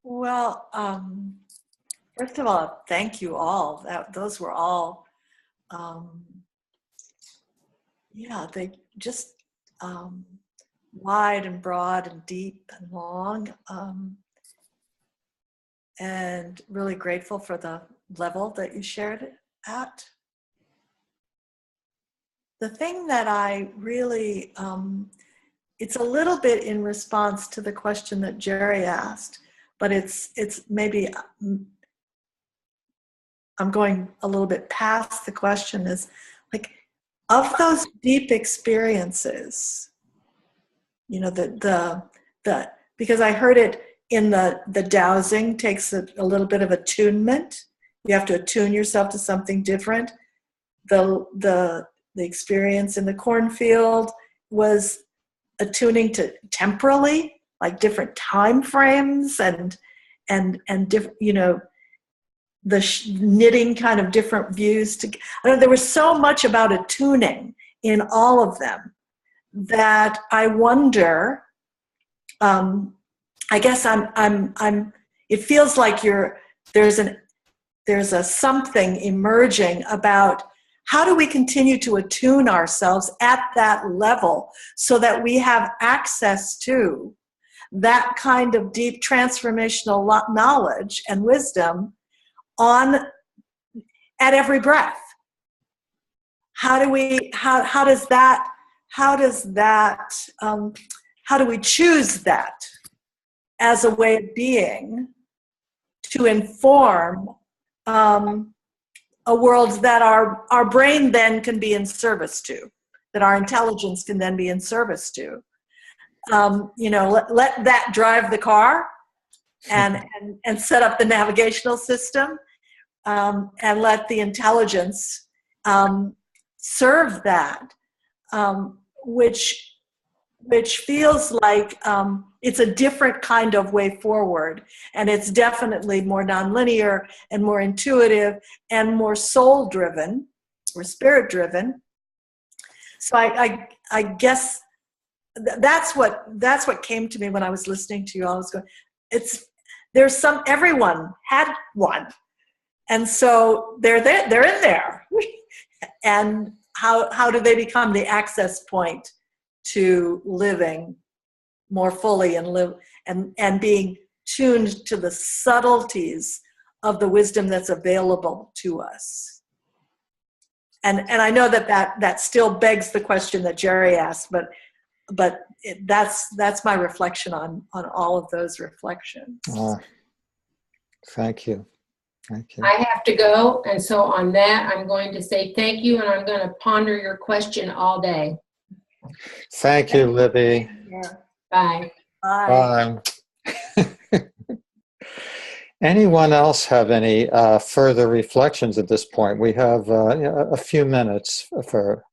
Well, first of all, thank you all. Those were all, um, yeah, they just wide and broad and deep and long, and really grateful for the level that you shared it at. The thing that I really, it's a little bit in response to the question that Jerry asked, but it's maybe, I'm going a little bit past the question, is like, of those deep experiences, you know, because I heard it in the dowsing takes a little bit of attunement. You have to attune yourself to something different. The experience in the cornfield was attuning to temporally, like different time frames and different, you know, the knitting kind of different views. I know there was so much about attuning in all of them that I wonder. I guess I'm. It feels like there's a something emerging about how do we continue to attune ourselves at that level so that we have access to that kind of deep transformational knowledge and wisdom at every breath. How do we choose that as a way of being to inform a world that our brain then can be in service to, that our intelligence can then be in service to. You know, let that drive the car and set up the navigational system, and let the intelligence serve that, which feels like it's a different kind of way forward, and it's definitely more nonlinear and more intuitive and more soul-driven or spirit-driven. So I guess that's what came to me when I was listening to you all. I was going, everyone had one, and so they're in there, and how do they become the access point to living more fully and being tuned to the subtleties of the wisdom that's available to us. And I know that still begs the question that Jerry asked, but that's my reflection on all of those reflections. Thank you. Thank you. I have to go, and so on that, I'm going to say thank you, and I'm going to ponder your question all day. Thank you, Libby. Yeah. Bye. Bye. Bye. Anyone else have any further reflections at this point? We have a few minutes for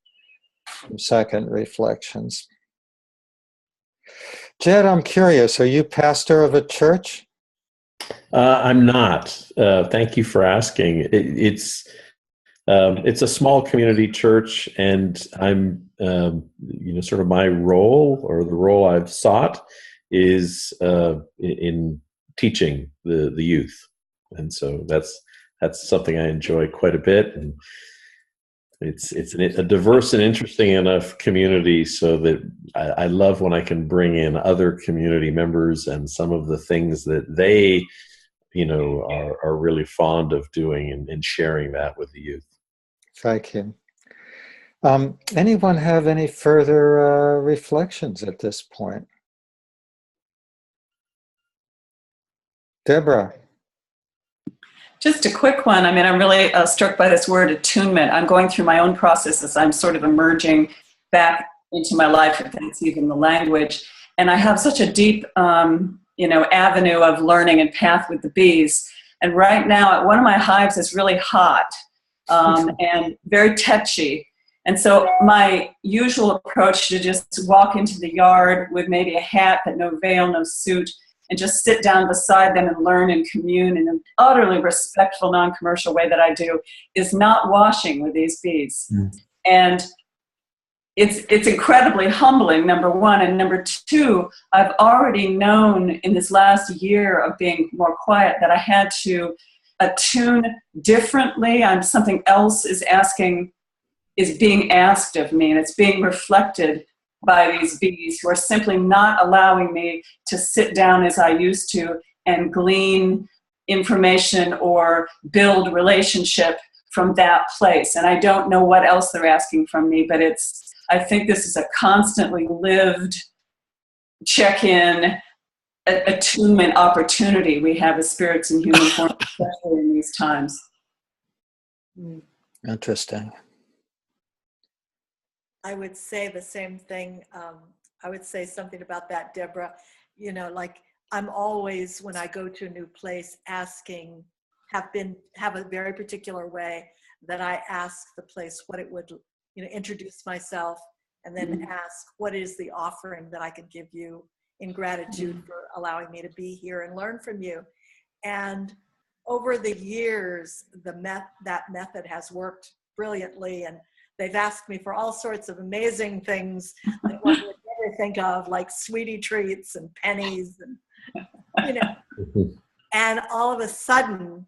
some second reflections. Jed, I'm curious, are you pastor of a church? I'm not. Thank you for asking. It's a small community church, and I'm, sort of my role, or the role I've sought, is in teaching the youth, and so that's something I enjoy quite a bit, and it's a diverse and interesting enough community so that I love when I can bring in other community members and some of the things that they are really fond of doing and sharing that with the youth. Thank you. Anyone have any further reflections at this point? Deborah. Just a quick one. I mean, I'm really struck by this word attunement. I'm going through my own process as I'm sort of emerging back into my life, if that's even the language. And I have such a deep, avenue of learning and path with the bees. And right now, one of my hives is really hot and very touchy. And so my usual approach to just walk into the yard with maybe a hat, but no veil, no suit, and just sit down beside them and learn and commune in an utterly respectful, non-commercial way that I do, is not washing with these bees. And it's incredibly humbling, number one. And number two, I've already known in this last year of being more quiet that I had to attune differently. Something else is being asked of me, and it's being reflected by these bees who are simply not allowing me to sit down as I used to and glean information or build relationship from that place. And I don't know what else they're asking from me, but I think this is a constantly lived check-in, attunement opportunity we have as spirits in human form, especially in these times. Interesting. I would say the same thing. I would say something about that, Deborah. Like I'm always, when I go to a new place, have a very particular way that I ask the place what it would, introduce myself, and then ask what is the offering that I can give you in gratitude for allowing me to be here and learn from you. And over the years, that method has worked brilliantly, and they've asked me for all sorts of amazing things that one would never think of, like sweetie treats and pennies, and and all of a sudden,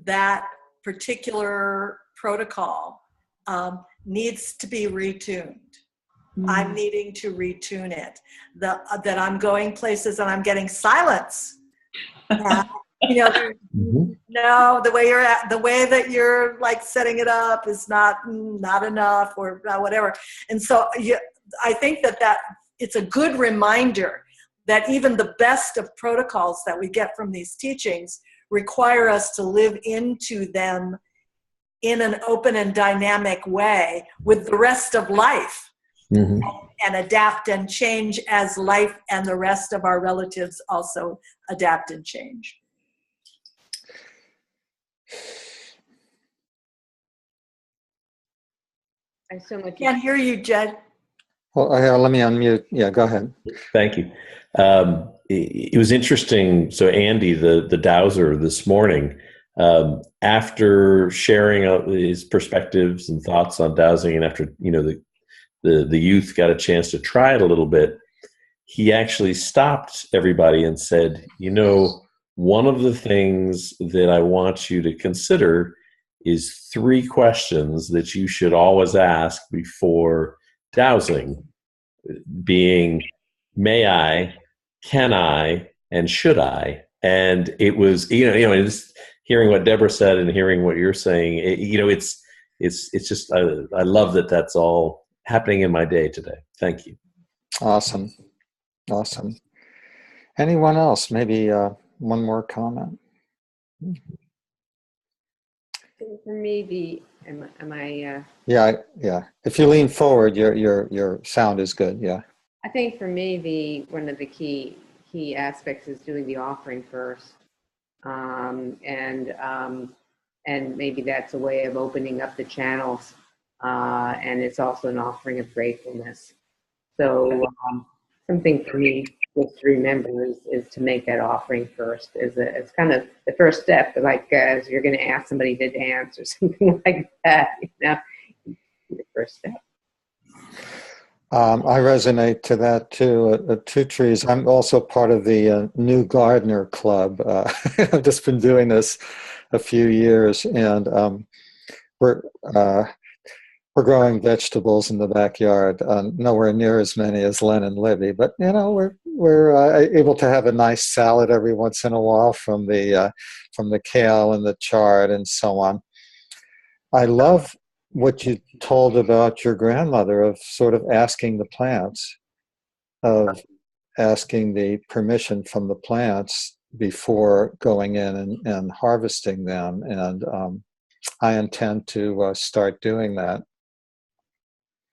that particular protocol needs to be retuned. I'm needing to retune it. That I'm going places and I'm getting silence. No, the way that you're like setting it up is not enough, or whatever. And so I think that it's a good reminder that even the best of protocols that we get from these teachings require us to live into them in an open and dynamic way with the rest of life. And adapt and change as life and the rest of our relatives also adapt and change. I so much Can't hear you, Jed. Well, let me unmute. Yeah, go ahead. Thank you. It was interesting. So Andy, the dowser this morning, after sharing his perspectives and thoughts on dowsing, and after the youth got a chance to try it a little bit, he actually stopped everybody and said, one of the things that I want you to consider is 3 questions that you should always ask before dowsing, being, may I, can I, and should I? And it was, just hearing what Deborah said and hearing what you're saying, it's just, I love that that's all happening in my day today. Thank you. Awesome. Anyone else? Maybe one more comment. For me, am I? Yeah. If you lean forward, your sound is good. Yeah. I think for me, one of the key aspects is doing the offering first, and maybe that's a way of opening up the channels, and it's also an offering of gratefulness. So something for me just to remember is to make that offering first. It's kind of the first step, like as you're going to ask somebody to dance or something like that. The first step. I resonate to that too. 2 trees. I'm also part of the New Gardener Club. I've just been doing this a few years, and we're growing vegetables in the backyard. Nowhere near as many as Len and Libby, but we're able to have a nice salad every once in a while from the kale and the chard and so on. I love what you told about your grandmother of sort of asking the plants, of asking the permission from the plants before going in and harvesting them. And I intend to start doing that